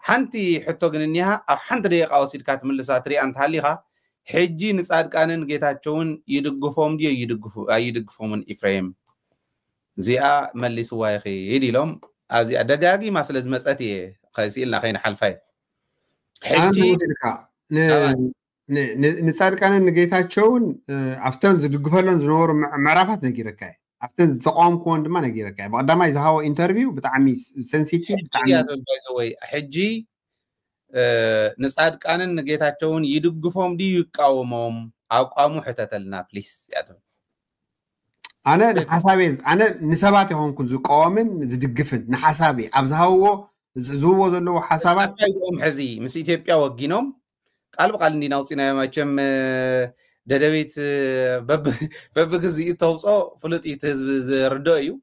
حنتي حتى جننيها أو حنت دقيقة أو سيد كات من لساتري أنت هاليها حجي نصاد كانن جيتاتشون يدقفهم دي يدقفهم من إفرايم زيا ملي سوايخي يدي لهم أزي أدقاقي ما سلز مسأتي خايسي إلنا خين حلفاي حجي نصاد كانن جيتاتشون أفتن زدقفلن زنور معرفات نجيركاي أفتن تقام كون دما نجيركاي بقدما يزهاو انترفيو بتعمي سنسيتيف بتعمي حجي نصاد كانن جيتاتشون يدقفهم دي يقاومهم أقامو حتتلنا بليس ياتو أنا نسبات هون كن زقامن زدقفن نحسابي أبزهاو زو زلو حسابات يوم حزي مس إثيوبيا وجينهم قالب قال إني ناوصينا ما كم ددويت بب غزي توصو فلطي تهزب ردويو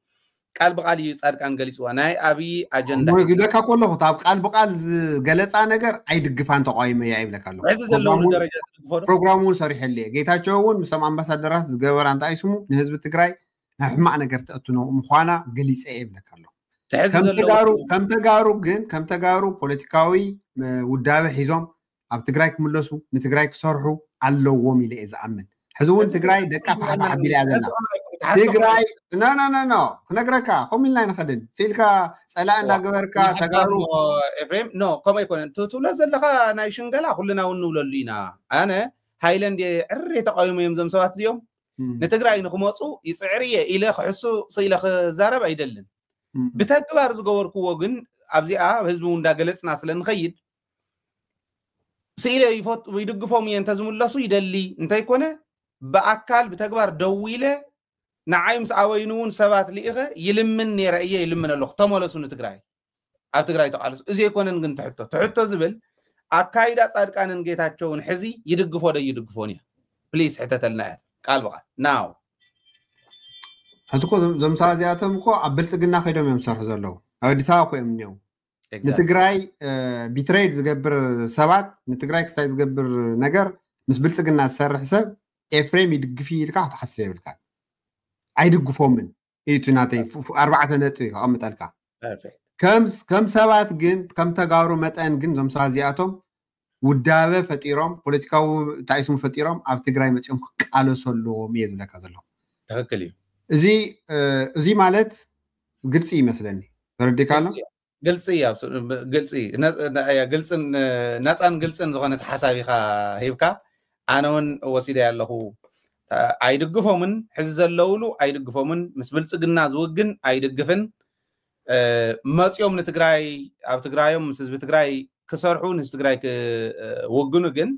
قالب قال يصاد كان غليصوا ناي أبي أجندا لك كله طاب قالب قال غلصا ነገር አይድግፋን ተቋይመ ያ ይብለካለሁ ፕሮግራሙን ሰሪሕ ለየ ጌታቸውን ምስም አምባሳደራት ዝገበር አንተ አይስሙ ንህዝብ ትግራይ ናሕማዕ ነገር ተእቱ ነው ምዃና ገሊጸ ይብለካለሁ ከም ተጋሩ ፖለቲካዊ ውዳበ ሒዞም ኣብ ትግራይ ክምለሱ ንትግራይ ክሰርሑ ኣለዎም ኢለ ዝኣምን ሕዝውን ትግራይ ደቃ ፈሓፋ ዓቢላ ያዘና ትግራይ ኖ ክነግረካ ኮሚልና ይንኸድን ሲልካ ፀላእ እንዳገበርካ ተጋሩ ኤፍሬም ኖ ከመ ይኮነን ትብሎ ዘለካ ናይ ሽንገላ ኩልና እውን ንብለሉ ኢና ኣነ ሃይላንድ ዕሪ ተቃዊሞ እዮም ዞም ሰባት እዚኦም ንትግራይ ንክመፁ ይፅዕርየ ኢለ ክሕሱ ስኢለ ክዛረብ ኣይደልን ብተግባር ዝገበርክዎ ግን ኣብዚኣ ህዝቡ እንዳገለፅና ስለንኸይድ ስኢለ ይድግፎም እየ እንተዝምለሱ ይደሊ እንታይ ኮነ ብኣካል ብተግባር ደው ኢለ ንዓይ ምስ ኣወይኑውን ሰባት ሊኢኸ ይልምን ነይረ እየ ይልምን ኣለኹ ተመለሱ ንትግራይ ኣብ ትግራይ ተቃለሱ እዚ ኣይኮነን ግን ትሕቶ ዝብል ኣካይዳ ጻድቃንን ጌታቸውን ሕዚ ይድግፎ ደ ይድግፎን እያ ፕሊዝ ሕተተልና እያ ቃል በቃል ናው ኣንትኮ ዞምሳ እዚኣቶም እኮ ኣብ ብልፅግና ከይዶም እዮም ዝሰርሑ ዘለዉ ኣብ ኣዲስ ኣበባ ኮ እዮም እኒአው ንትግራይ ቢትሬድ ዝገብር ሰባት ንትግራይ ክስታይ ዝገብር ነገር ምስ ብልፅግና ዝሰርሕ ሰብ ኤፍሬም ይድግፊ ኢልካ ክትሓስብ የብልካ ኣይድግፎምን ኢቱ ናተይ 4 ነጥቢ ከቐምጠልካ ከም ሰባት ግን ከም ተጋሩ መጠን ግን ዞም ሰባት እዚኣቶም ውዳበ ፈጢሮም ፖለቲካዊ ታይስሙ ፈጢሮም ኣብ ትግራይ መፅኦም ክቃለሱ ኣለዎም እየ ዝብለካ ዘለኹ ትክክል እዩ እዚ ማለት ግልፂ ይመስለኒ ተረዲካሎ ግልፅን ነፃን ግልፅን ዝኾነት ሓሳብ ኢኻ ሂብካ ኣነ እውን ወሲደ ኣለኹ ኣይድግፎምን ሕዚ ዘለውሉ ኣይድግፎምን ምስ ብልፅግና ዝውግን ኣይድግፍን መፅኦም ንትግራይ ኣብ ትግራዮም ምስ ህዝቢ ትግራይ ክሰርሑ ንህዝቢ ትግራይ ክውግኑ ግን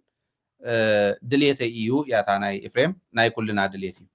ድልየተ እዩ ያታ ናይ ኤፍሬም ናይ ኩልና ድልየት እዩ